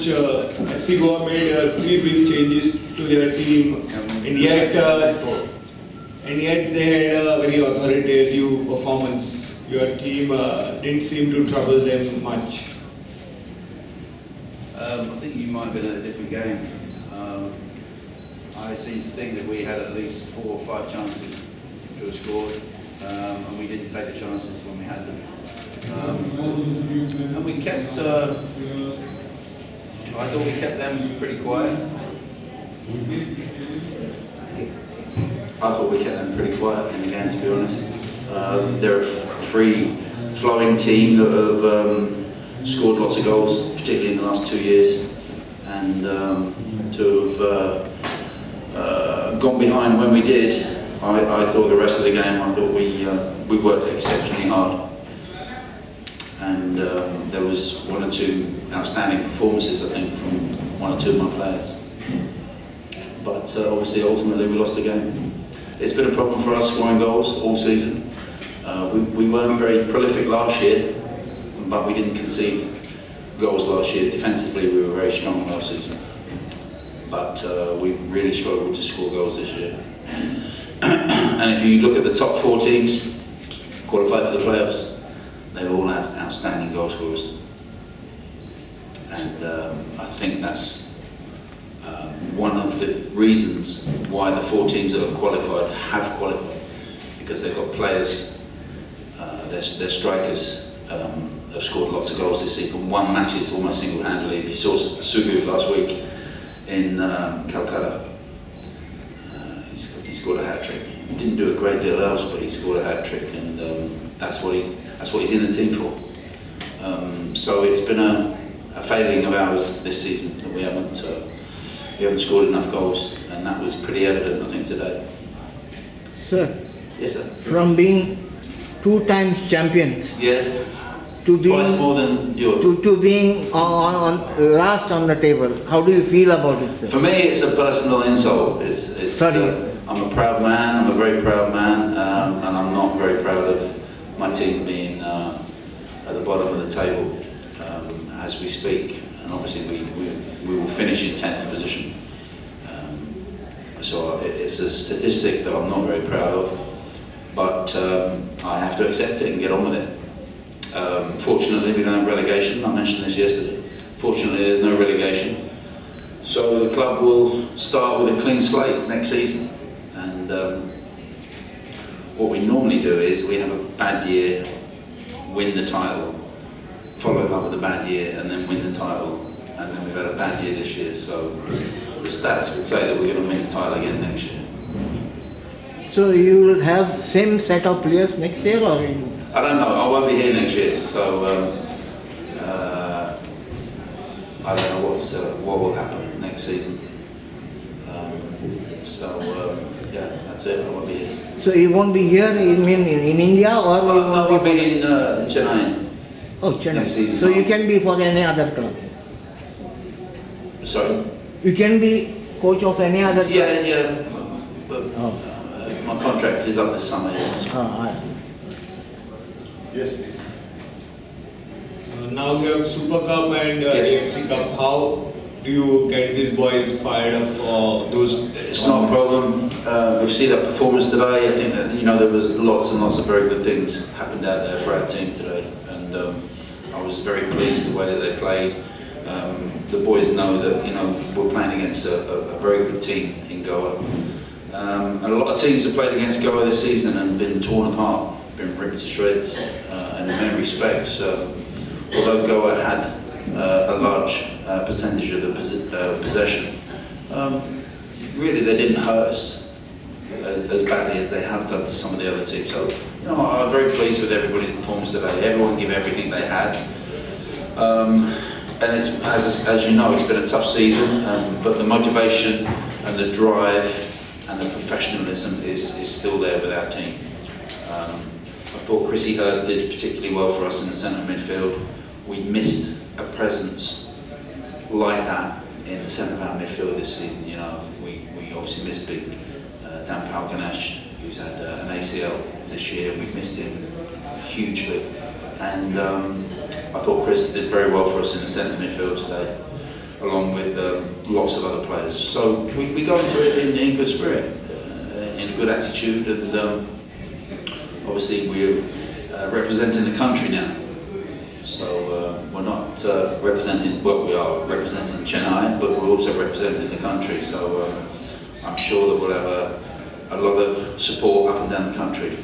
coach, FC Goa made 3 big changes to their team, and yet they had a very authoritative performance. Your team didn't seem to trouble them much. I think you might have been in a different game. I seem to think that we had at least 4 or 5 chances to have scored, and we didn't take the chances when we had them. And we kept, I thought we kept them pretty quiet. I thought we kept them pretty quiet in the game, to be honest. They're a free-flowing team that have scored lots of goals, particularly in the last 2 years, and to have gone behind when we did. I thought the rest of the game, I thought we worked exceptionally hard, and there was 1 or 2 outstanding performances, I think, from 1 or 2 of my players. But obviously, ultimately, we lost the game. It's been a problem for us scoring goals all season. We weren't very prolific last year, but we didn't concede goals last year. Defensively, we were very strong last season. But we really struggled to score goals this year. And if you look at the top 4 teams qualified for the playoffs, they all have outstanding goal scorers. And I think that's one of the reasons why the 4 teams that have qualified, because they've got players, their strikers have scored lots of goals this season, won matches almost single-handedly. If you saw Sergio last week in Calcutta, he scored a hat-trick. He didn't do a great deal else, but he scored a hat-trick, and that's what he's in the team for. So it's been a failing of ours this season that we haven't scored enough goals, and that was pretty evident, I think, today. Sir. Yes, sir. From being 2 times champions. Yes. To being twice more than you. To being on last on the table. How do you feel about it, sir? For me, it's a personal insult. Sorry. I'm a proud man. I'm a very proud man, and I'm not very proud of my team being at the bottom of the table as we speak. And obviously, we will finish in 10th position. So it's a statistic that I'm not very proud of, but I have to accept it and get on with it. Fortunately, we don't have relegation. I mentioned this yesterday. Fortunately, there's no relegation. So the club will start with a clean slate next season. And what we normally do is we have a bad year, win the title, follow it up with a bad year, and then win the title. And then we've had a bad year this year. So the stats would say that we're going to win the title again next year. So you will have same set of players next year, or? I don't know. I won't be here next year, so I don't know what will happen next season. Yeah, that's it. I won't be here. So you won't be here? You mean in India, or? Well, I won't be in Chennai. Oh, Chennai. Next season. So you can be for any other club. Sorry. You can be coach of any other club. Yeah. But my contract is up this summer. Yes. Yes, please. Now we have Super Cup and AFC Cup. How do you get these boys fired up for those? It's not a problem. We've seen that performance today. I think that there was lots and lots of very good things happened out there for our team today, and I was very pleased the way that they played. The boys know that we're playing against a very good team in Goa, and a lot of teams have played against Goa this season and been torn apart, been ripped to shreds, and in many respects, although Goa had a large percentage of the possession, really they didn't hurt us as badly as they have done to some of the other teams. So I'm very pleased with everybody's performance today. Everyone gave everything they had. And it's, as you know, it's been a tough season, but the motivation and the drive and the professionalism is still there with our team. I thought Chrissy Hurd did particularly well for us in the centre midfield. We missed a presence like that in the centre of our midfield this season. We obviously missed big Dan Palganesh, who's had an ACL this year. We've missed him hugely. And I thought Chris did very well for us in the centre midfield today. along with lots of other players. So we go into it in good spirit, in a good attitude, and obviously we're representing the country now. So we're not representing, well, we are representing Chennai, but we're also representing the country. So I'm sure that we'll have a lot of support up and down the country.